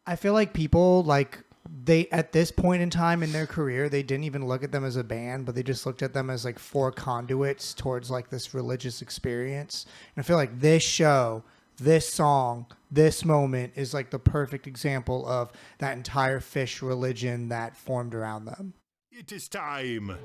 I feel like people like they at this point in time in their career, they didn't even look at them as a band, but they just looked at them as like four conduits towards like this religious experience. And I feel like this show, this song, this moment is like the perfect example of that entire Phish religion that formed around them. It is time.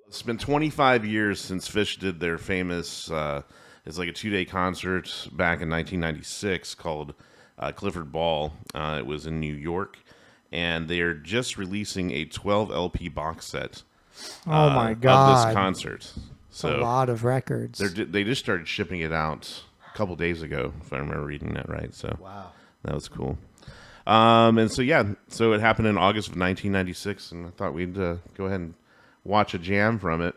It's been 25 years since Phish did their famous, it's like a 2-day concert back in 1996 called Clifford Ball. It was in New York, and they're just releasing a 12 LP box set Oh my God. of this concert. So a lot of records. They just started shipping it out a couple days ago, if I remember reading that right. So wow, that was cool. And so so it happened in August of 1996, and I thought we'd go ahead and watch a jam from it.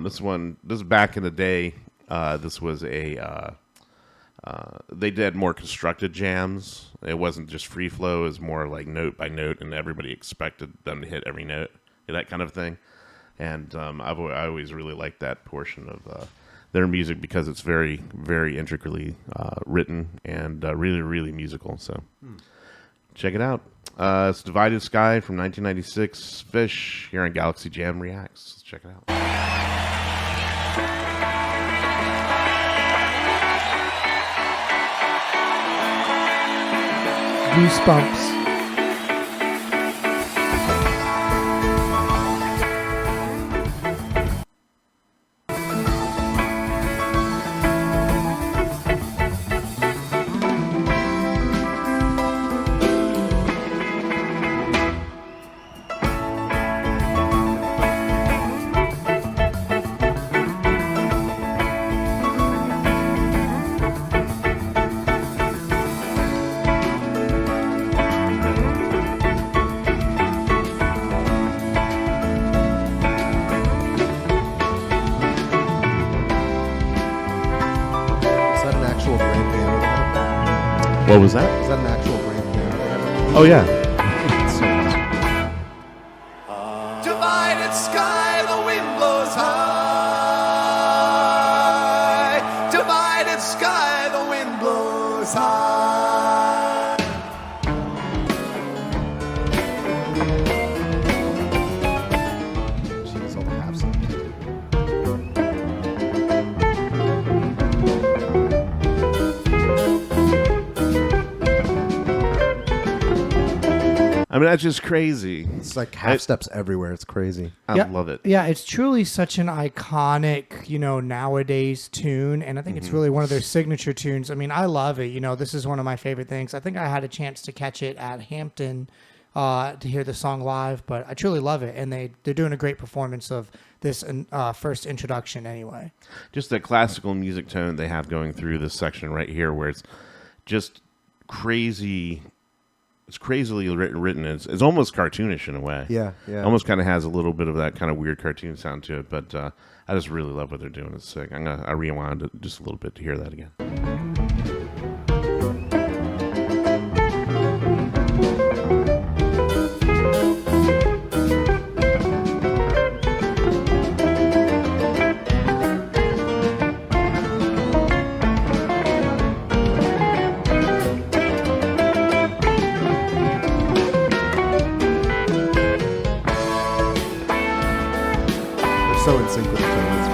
This is back in the day. This was they did more constructed jams. It wasn't just free flow. It was more like note by note, and everybody expected them to hit every note, that kind of thing. And I always really liked that portion of their music because it's very, very intricately written and really, really musical. So check it out. It's Divided Sky from 1996. Phish here on Galaxy Jam Reacts. Let's check it out. Goosebumps. What was that? Is that an actual brain piano? Oh, yeah. Divided sky, the wind blows high. Divided sky, the wind blows high. Jeez, all the half songs. I mean, that's just crazy. It's like half steps everywhere. It's crazy. I love it. Yeah, it's truly such an iconic, nowadays tune. And I think it's really one of their signature tunes. I mean, I love it. This is one of my favorite things. I think I had a chance to catch it at Hampton to hear the song live, but I truly love it. And they're doing a great performance of this first introduction anyway. Just that classical music tone they have going through this section right here where it's just crazy. It's crazily written. It's almost cartoonish in a way. Yeah. Almost kind of has a little bit of that kind of weird cartoon sound to it, but I just really love what they're doing. It's sick. I rewound it just a little bit to hear that again. So in sync with the tone, it's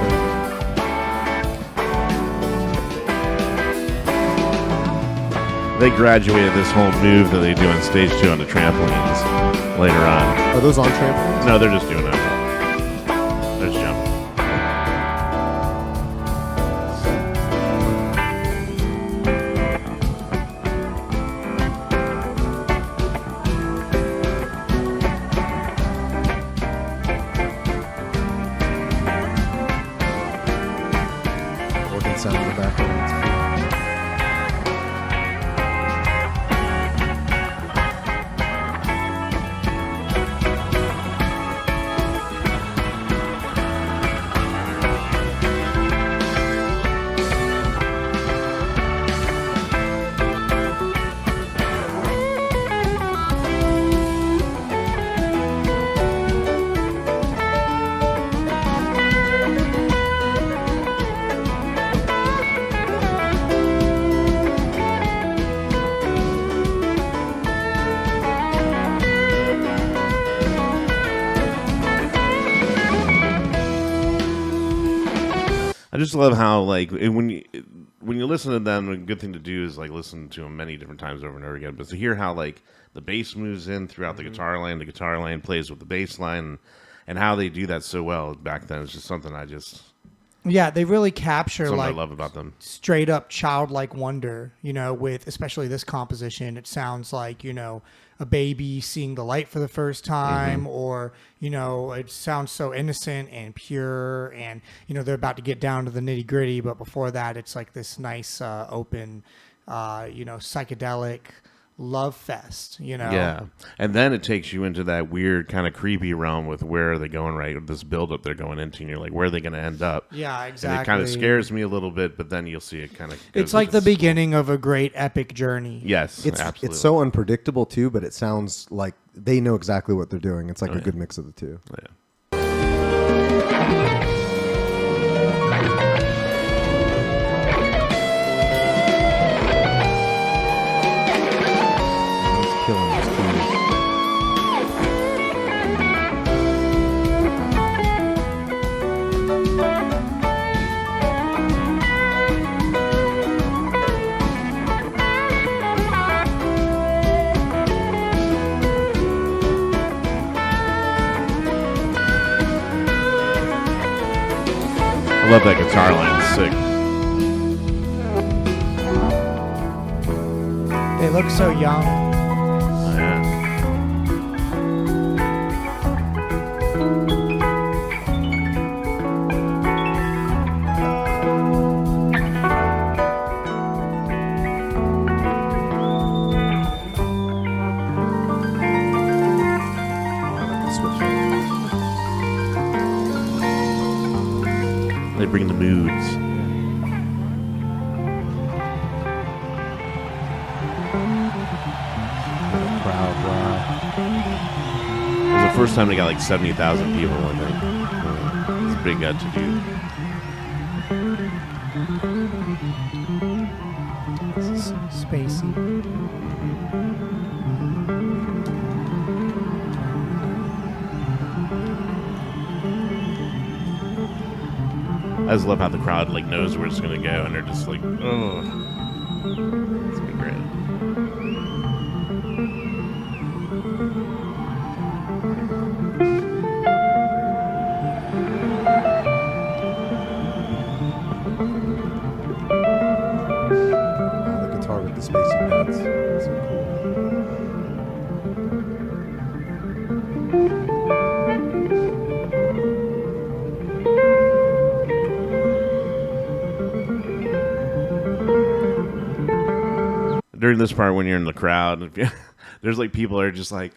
crazy. They graduated this whole move that they do on stage 2 on the trampolines later on. Are those on trampolines? No, they're just doing that. They're just jumping. Sound in the background. just love how like when you listen to them, a good thing to do is like listen to them many different times over and over again. But to hear how like the bass moves in throughout the guitar line plays with the bass line, and how they do that so well back then is just something Yeah, they really capture something like I love about them. straight up childlike wonder, with especially this composition. It sounds like, a baby seeing the light for the first time, or, it sounds so innocent and pure, and, they're about to get down to the nitty gritty. But before that, it's like this nice, open, psychedelic love fest, Yeah, and then it takes you into that weird kind of creepy realm with where are they going, right? With this buildup they're going into, and you're like, where are they going to end up? Yeah, exactly. And it kind of scares me a little bit, but then you'll see it kind of. It's like the beginning of a great epic journey. Yes, absolutely. It's so unpredictable too, but it sounds like they know exactly what they're doing. It's like a good mix of the two. Yeah. Killing his keys. I love that guitar line. It's sick. They look so young. Oh, yeah. They bring the moods. Crowd, wow. It was the first time they got like 70,000 people, I think. It's a big to do. This is spacey. I just love how the crowd like knows where it's gonna go, and they're just like, oh, it's gonna be great. Oh, the guitar with the spacey pads. So cool. During this part, when you're in the crowd, there's like people are just like,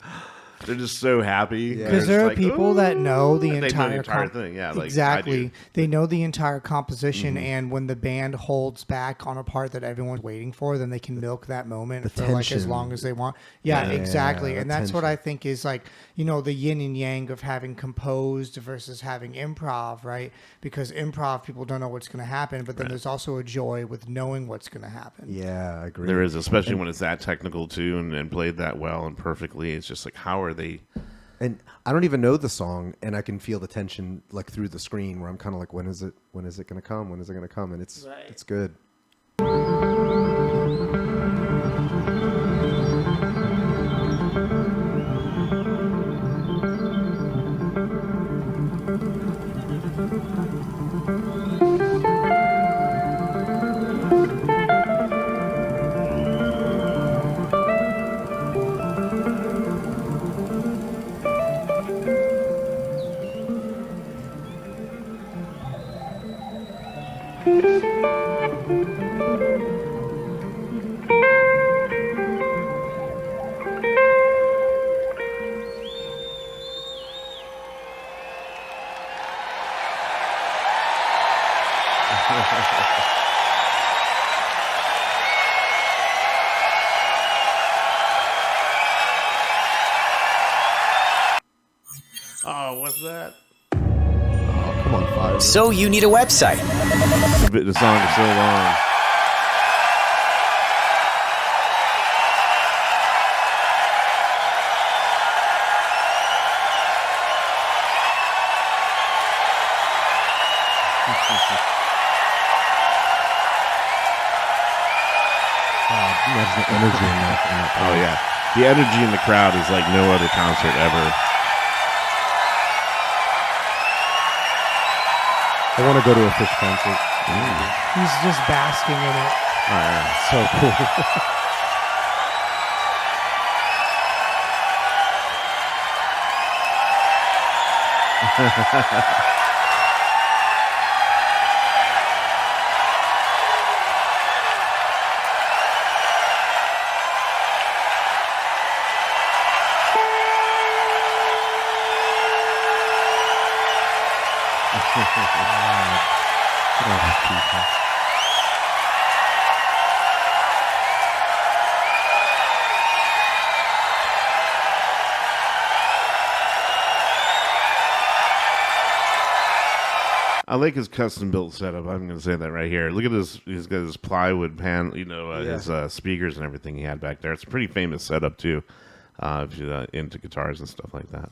they're just so happy Because there are people that know the They know the entire, entire thing, yeah, like I exactly. do. They know the entire composition, and when the band holds back on a part that everyone's waiting for, then they can milk that moment for like as tension. long as they want. Yeah, exactly. the And that's what tension. I think is like, the yin and yang of having composed versus having improv, right? Because improv, people don't know what's going to happen, but then there's also a joy with knowing what's going to happen. Yeah, I agree. There is, especially when it's that technical too, and played that well and perfectly. It's just like, how are they? And I don't even know the song, and I can feel the tension like through the screen, where I'm kind of like, when is it going to come? When is it going to come? And it's good. Oh, what's that? Oh, come on, Fire. So you need a website. The song is so long. That's the energy in that. Oh yeah, the energy in the crowd is like no other concert ever. I want to go to a Phish concert. He's just basking in it. Oh, yeah. So cool. I like his custom built setup. I'm going to say that right here. Look at this. He's got his plywood pan, his speakers and everything he had back there. It's a pretty famous setup too, if you're into guitars and stuff like that.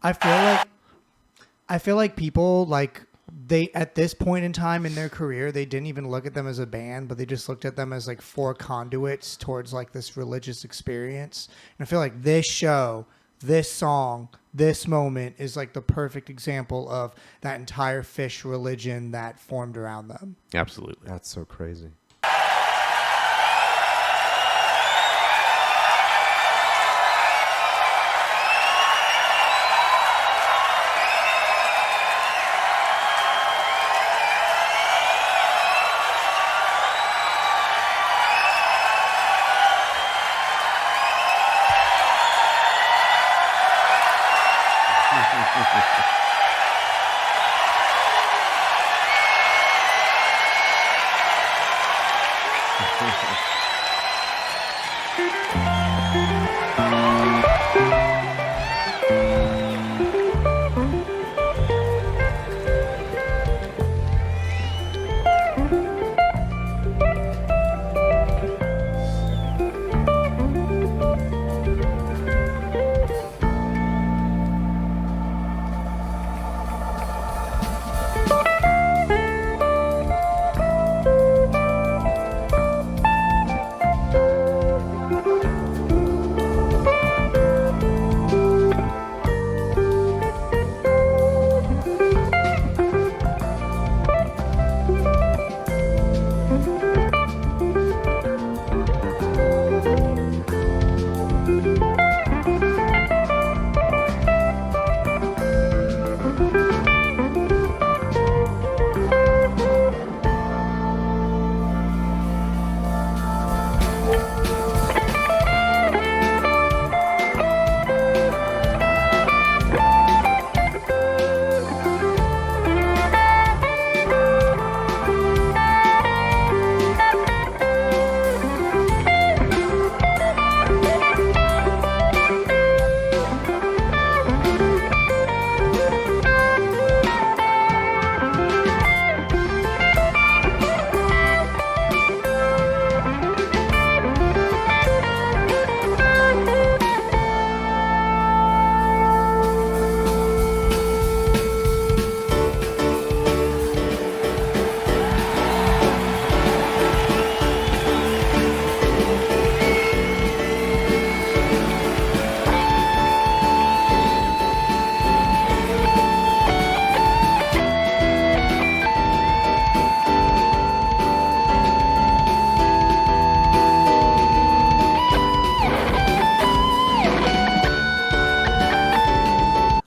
I feel like people like they at this point in time in their career they didn't even look at them as a band, but they just looked at them as like four conduits towards like this religious experience. And I feel like this show, this song, this moment is like the perfect example of that entire Phish religion that formed around them. Absolutely. That's so crazy.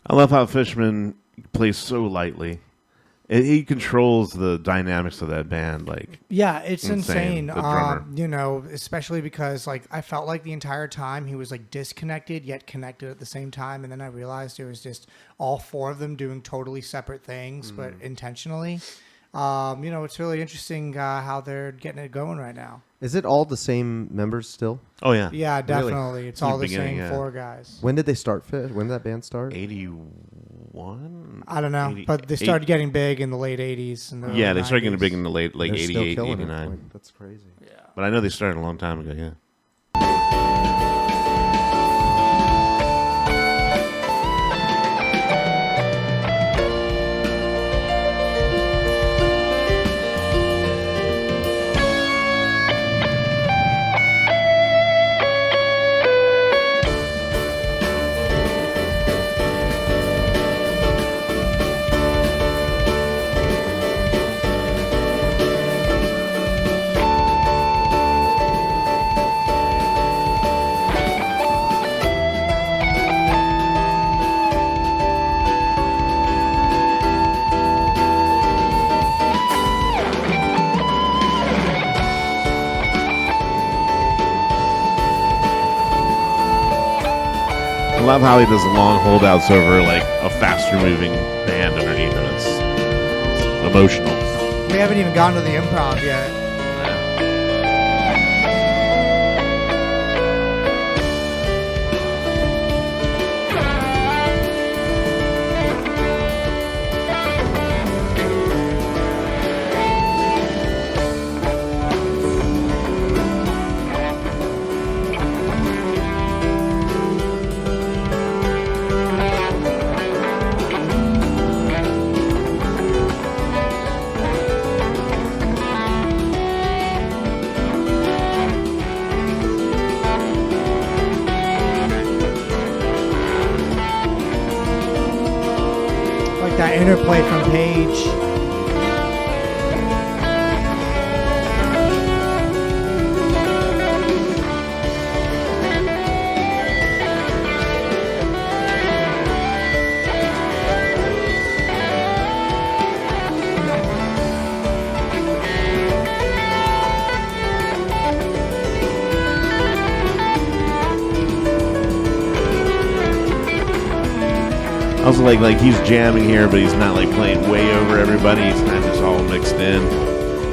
I love how Fishman plays so lightly. He controls the dynamics of that band. Like, yeah, it's insane. The drummer. Especially because like I felt like the entire time he was like disconnected yet connected at the same time, and then I realized it was just all four of them doing totally separate things, but intentionally. It's really interesting how they're getting it going right now. Is it all the same members still? Oh yeah, Yeah, definitely. Really? It's all the beginning, same yeah. four guys. When did they start Phish? When did that band start? 81. I don't know, 80 but they started getting big in the late 80s. And the Yeah, early they started getting 90s. big in the late, like They're still 88, killing it. 89. Like, that's crazy. But I know they started a long time ago. Yeah. love how he does long holdouts over like a faster moving band underneath him. It's emotional. We haven't even gotten to the improv yet. That interplay from Page. Also, like he's jamming here, but he's not like playing way over everybody. It's kind of just all mixed in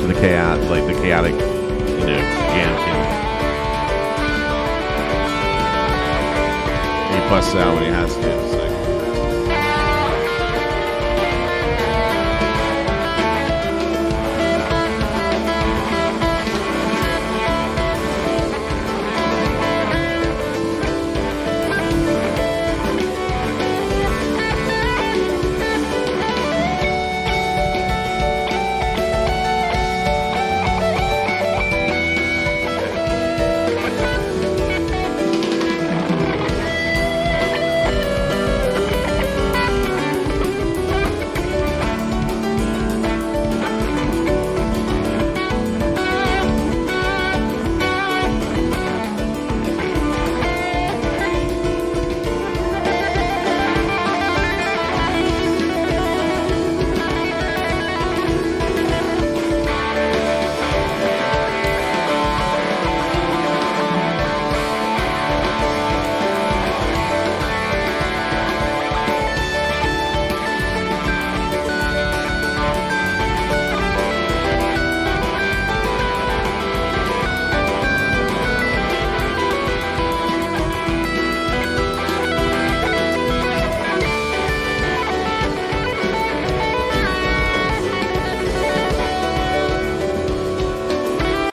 the chaotic, jam thing. And he busts out when he has to. It's like,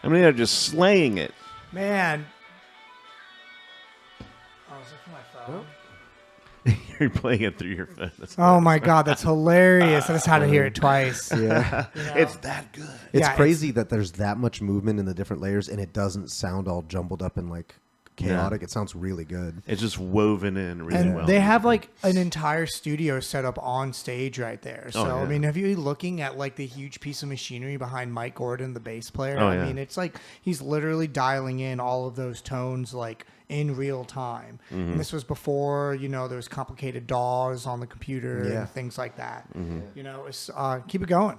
I mean, they're just slaying it. Man. Oh, is it for my phone? You're playing it through your phone. Oh my God, that's hilarious. I just had to hear it twice. Yeah. It's that good. It's Yeah, crazy that there's that much movement in the different layers and it doesn't sound all jumbled up and like chaotic. It sounds really good. It's just woven in really And well. they have like an entire studio set up on stage right there. So, yeah. I mean, if you're looking at like the huge piece of machinery behind Mike Gordon, the bass player, Oh, I yeah. mean, it's like he's literally dialing in all of those tones like in real time. Mm-hmm. And this was before, there was complicated DAWs on the computer Yeah. and things like that. Mm-hmm. It's keep it going.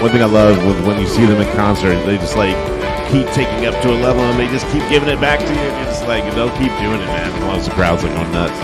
One thing I love when you see them in concert, they just like keep taking up to a level and they just keep giving it back to you. And you're just like, they'll keep doing it, man. As long as the crowd's like going nuts.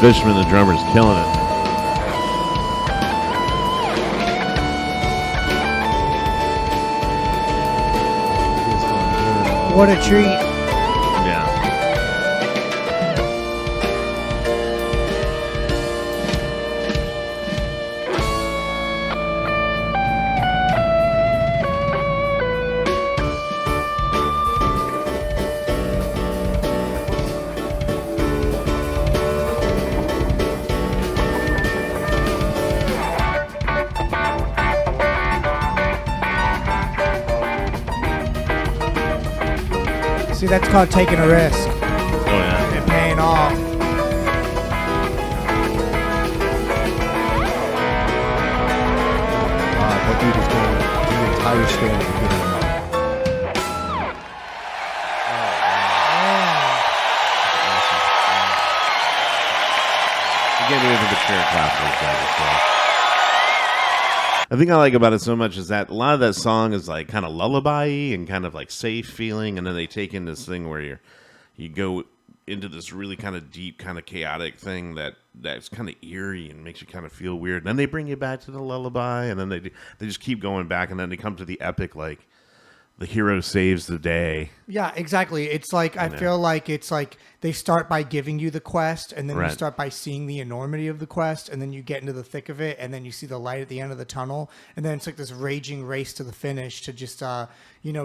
Fishman, the drummer's killing it. What a treat. Yeah. See, that's called taking a risk Oh yeah. and paying off. That dude is going the entire stand of the video. Again, it is a mature classical stuff. I think I like about it so much is that a lot of that song is like kind of lullaby-y and kind of like safe feeling, and then they take in this thing where you go into this really kind of deep, kind of chaotic thing that's kind of eerie and makes you kind of feel weird. And then they bring you back to the lullaby, and then they just keep going back, and then they come to the epic, like the hero saves the day. Yeah, exactly. It's like I feel like it's like they start by giving you the quest, and then you Right. start by seeing the enormity of the quest, and then you get into the thick of it, and then you see the light at the end of the tunnel, and then it's like this raging race to the finish to just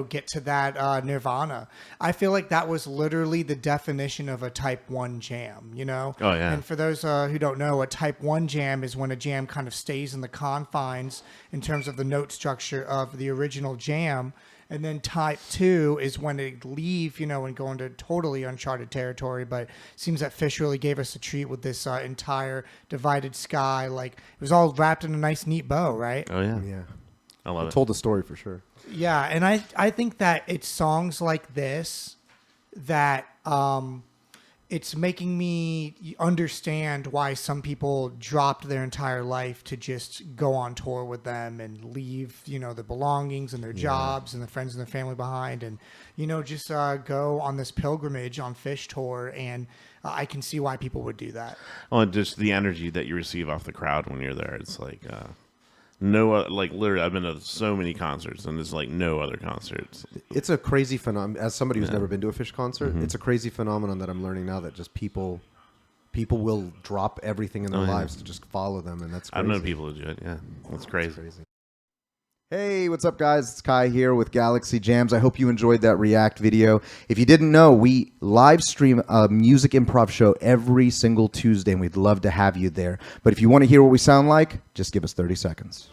get to that nirvana. I feel like that was literally the definition of a type 1 jam, you know? Oh, yeah. And for those who don't know, a type 1 jam is when a jam kind of stays in the confines in terms of the note structure of the original jam. And then type 2 is when they leave, and go into totally uncharted territory. But it seems that Phish really gave us a treat with this entire divided sky. Like, it was all wrapped in a nice, neat bow, right? Oh yeah, Yeah. I love it. Told the story for sure. Yeah, and I think that it's songs like this that it's making me understand why some people dropped their entire life to just go on tour with them and leave, their belongings and their jobs and the friends and their family behind, and just go on this pilgrimage on Phish tour. And I can see why people would do that. Oh, and just the energy that you receive off the crowd when you're there. It's like literally, I've been to so many concerts, and there's like no other concerts. It's a crazy phenomenon. As somebody who's never been to a Phish concert, it's a crazy phenomenon that I'm learning now that just people will drop everything in their lives to just follow them, and that's crazy. I've known people who do it. Yeah, that's crazy. Hey, what's up, guys? It's Kai here with Galaxy Jams. I hope you enjoyed that React video. If you didn't know, we live stream a music improv show every single Tuesday, and we'd love to have you there. But if you want to hear what we sound like, just give us 30 seconds.